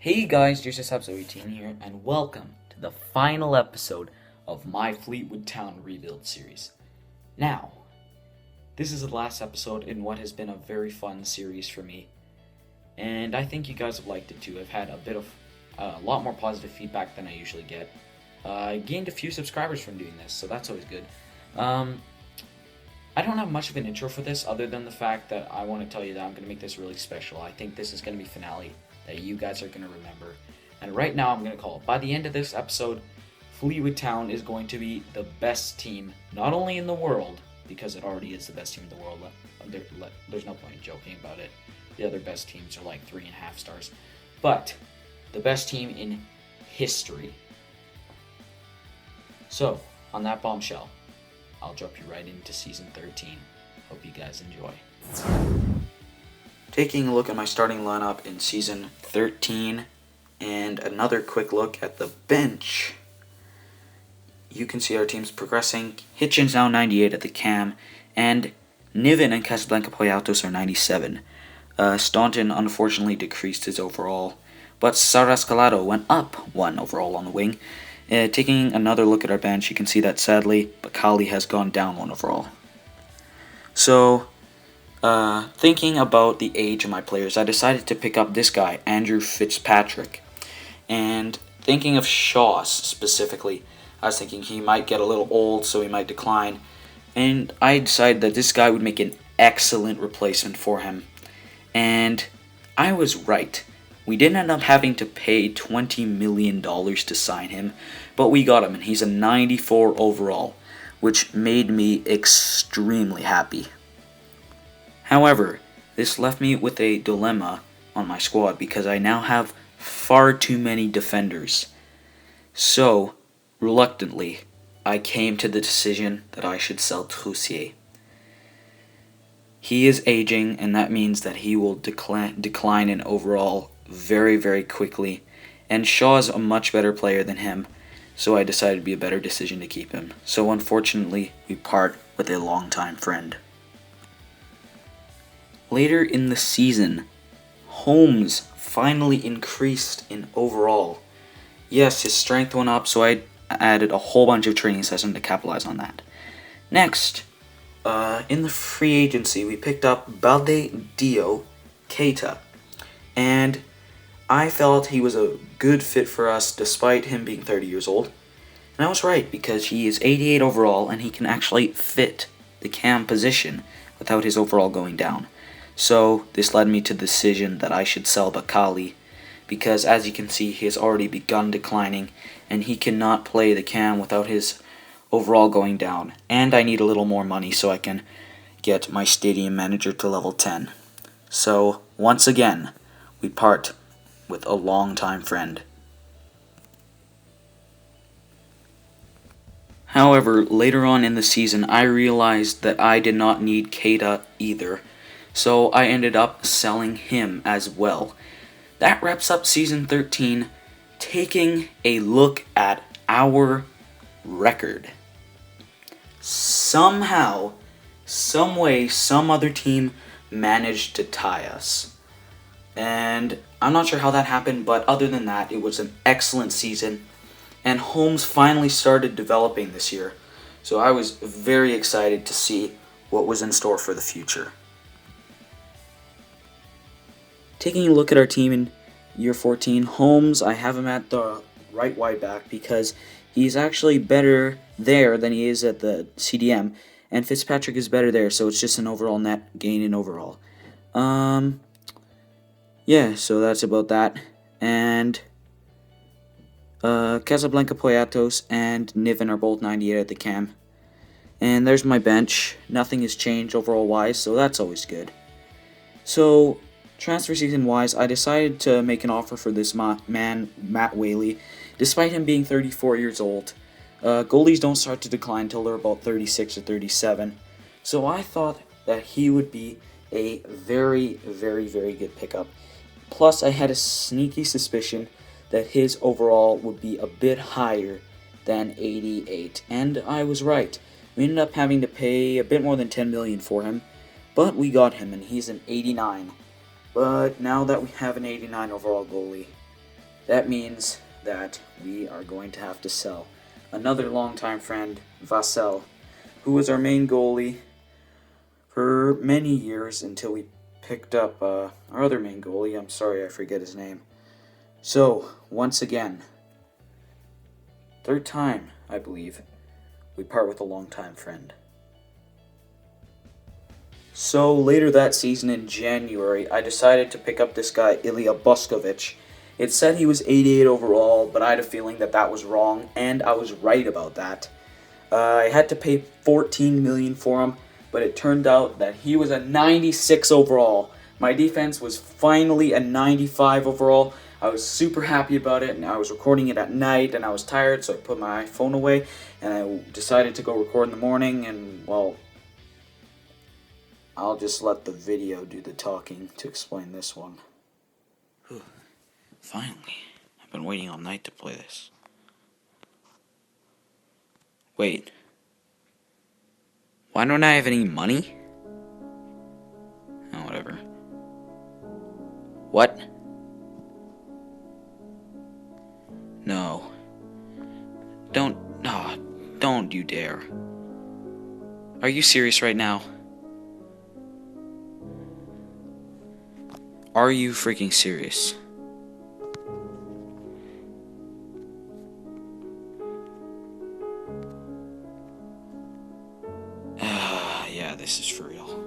Hey guys, just episode 18 here, and welcome to the final episode of my Fleetwood Town rebuild series. Now, this is the last episode in what has been a very fun series for me, and I think you guys have liked it too. I've had a lot more positive feedback than I usually get. I gained a few subscribers from doing this, so that's always good. I don't have much of an intro for this other than the fact that I want to tell you that I'm going to make this really special. I think this is going to be finale that you guys are going to remember. And right now I'm going to call it. By the end of this episode, Fleetwood Town is going to be the best team, not only in the world, because it already is the best team in the world. There's no point in joking about it. The other best teams are like 3.5 stars. But the best team in history. So, on that bombshell, I'll drop you right into Season 13. Hope you guys enjoy. Taking a look at my starting lineup in Season 13, and another quick look at the bench, you can see our team's progressing. Hitchin's now 98 at the cam, and Niven and Casablanca Poyatos are 97. Staunton unfortunately decreased his overall, but Sarascalado went up 1 overall on the wing. Taking another look at our bench, you can see that sadly, Bakali has gone down 1 overall. So, thinking about the age of my players, I decided to pick up this guy, Andrew Fitzpatrick. And thinking of Shaw's specifically, I was thinking he might get a little old, so he might decline. And I decided that this guy would make an excellent replacement for him. And I was right. We didn't end up having to pay $20 million to sign him, but we got him, and he's a 94 overall, which made me extremely happy. However, this left me with a dilemma on my squad because I now have far too many defenders. So, reluctantly, I came to the decision that I should sell Troussier. He is aging, and that means that he will decline in overall very, very quickly, and Shaw is a much better player than him, so I decided it would be a better decision to keep him. So unfortunately, we part with a longtime friend. Later in the season, Holmes finally increased in overall. Yes, his strength went up, so I added a whole bunch of training sessions to capitalize on that. Next, in the free agency, we picked up Balde Keita, and I felt he was a good fit for us despite him being 30 years old. And I was right, because he is 88 overall, and he can actually fit the cam position without his overall going down. So this led me to the decision that I should sell Bakali, because as you can see, he has already begun declining, and he cannot play the cam without his overall going down. And I need a little more money so I can get my stadium manager to level 10. So once again, we part with a longtime friend. However, later on in the season, I realized that I did not need Keita either, so I ended up selling him as well. That wraps up Season 13, taking a look at our record. Somehow, some way, some other team managed to tie us. And I'm not sure how that happened, but other than that, it was an excellent season. And Holmes finally started developing this year. So I was very excited to see what was in store for the future. Taking a look at our team in year 14, Holmes, I have him at the right wide back because he's actually better there than he is at the CDM. And Fitzpatrick is better there, so it's just an overall net gain in overall. Yeah, so that's about that. And Casablanca Poyatos and Niven are both 98 at the cam. And there's my bench. Nothing has changed overall wise, so that's always good. So, transfer season wise, I decided to make an offer for this man, Matt Whaley, despite him being 34 years old. Goalies don't start to decline until they're about 36 or 37. So I thought that he would be a very, very, very good pickup. Plus, I had a sneaky suspicion that his overall would be a bit higher than 88, and I was right. We ended up having to pay a bit more than $10 million for him, but we got him, and he's an 89. But now that we have an 89 overall goalie, that means that we are going to have to sell another longtime friend, Vassell, who was our main goalie for many years until we picked up our other main goalie. I'm sorry, I forget his name. So, once again, third time, I believe, we part with a longtime friend. So, later that season in January, I decided to pick up this guy, Ilya Boskovic. It said he was 88 overall, but I had a feeling that that was wrong, and I was right about that. I had to pay $14 million for him, but it turned out that he was a 96 overall. My defense was finally a 95 overall. I was super happy about it, and I was recording it at night, and I was tired, so I put my phone away, and I decided to go record in the morning, and, well, I'll just let the video do the talking to explain this one. Finally. I've been waiting all night to play this. Wait. Why don't I have any money? Oh, whatever. What? No. Don't you dare. Are you serious right now? Are you freaking serious? Yeah, this is for real.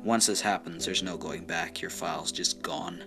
Once this happens, there's no going back. Your file's just gone.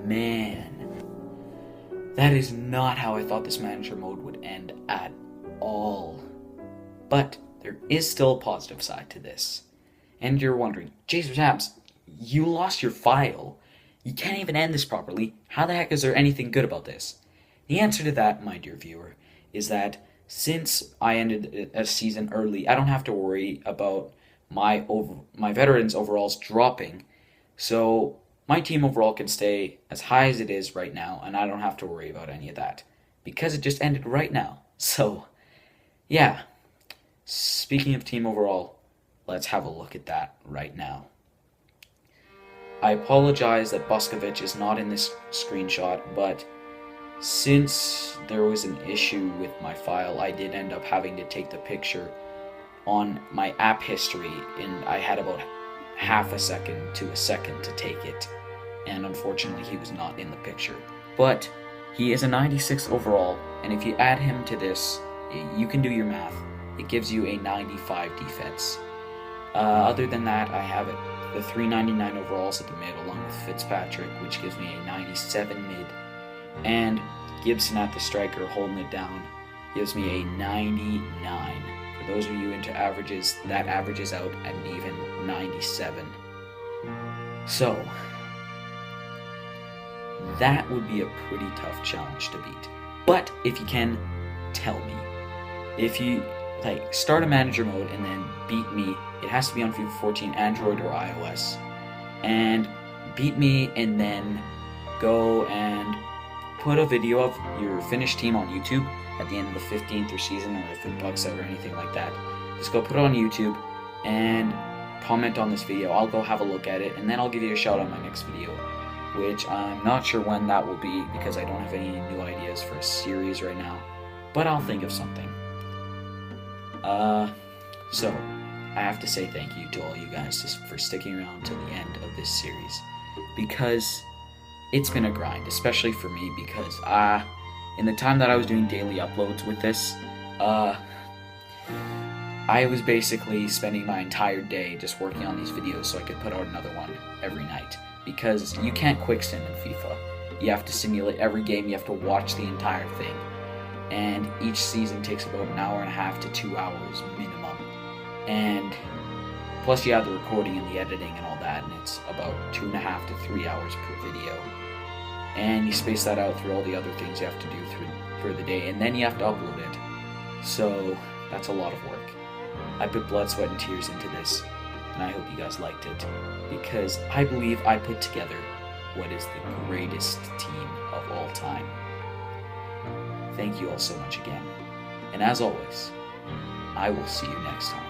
Man, that is not how I thought this manager mode would end at all. But there is still a positive side to this. And you're wondering, Jason Tabs, you lost your file. You can't even end this properly. How the heck is there anything good about this? The answer to that, my dear viewer, is that since I ended a season early, I don't have to worry about my veterans overalls dropping. So my team overall can stay as high as it is right now, and I don't have to worry about any of that because it just ended right now. So, yeah. Speaking of team overall, let's have a look at that right now. I apologize that Boskovic is not in this screenshot, but since there was an issue with my file, I did end up having to take the picture on my app history, and I had about half a second to a second to take it, and unfortunately he was not in the picture. But he is a 96 overall, and if you add him to this, you can do your math. It gives you a 95 defense. Other than that, I have the 399 overalls at the mid, along with Fitzpatrick, which gives me a 97 mid. And Gibson at the striker holding it down gives me a 99. For those of you into averages, that averages out at an even 97. So, that would be a pretty tough challenge to beat. But if you can, tell me. If you start a manager mode and then beat me, it has to be on FIFA 14, Android or iOS. And beat me and then go and put a video of your finished team on YouTube at the end of the 15th or season, or if it bugs out or anything like that. Just go put it on YouTube and comment on this video. I'll go have a look at it, and then I'll give you a shout on my next video, which I'm not sure when that will be because I don't have any new ideas for a series right now, but I'll think of something. So I have to say thank you to all you guys just for sticking around till the end of this series, because it's been a grind, especially for me, because in the time that I was doing daily uploads with this, I was basically spending my entire day just working on these videos so I could put out another one every night, because you can't quick sim in FIFA. You have to simulate every game, you have to watch the entire thing, and each season takes about an hour and a half to 2 hours minimum, and plus you have the recording and the editing and all that, and it's about 2.5 to 3 hours per video. And you space that out through all the other things you have to do through the day, and then you have to upload it. So that's a lot of work. I put blood, sweat, and tears into this, and I hope you guys liked it, because I believe I put together what is the greatest team of all time. Thank you all so much again. And as always, I will see you next time.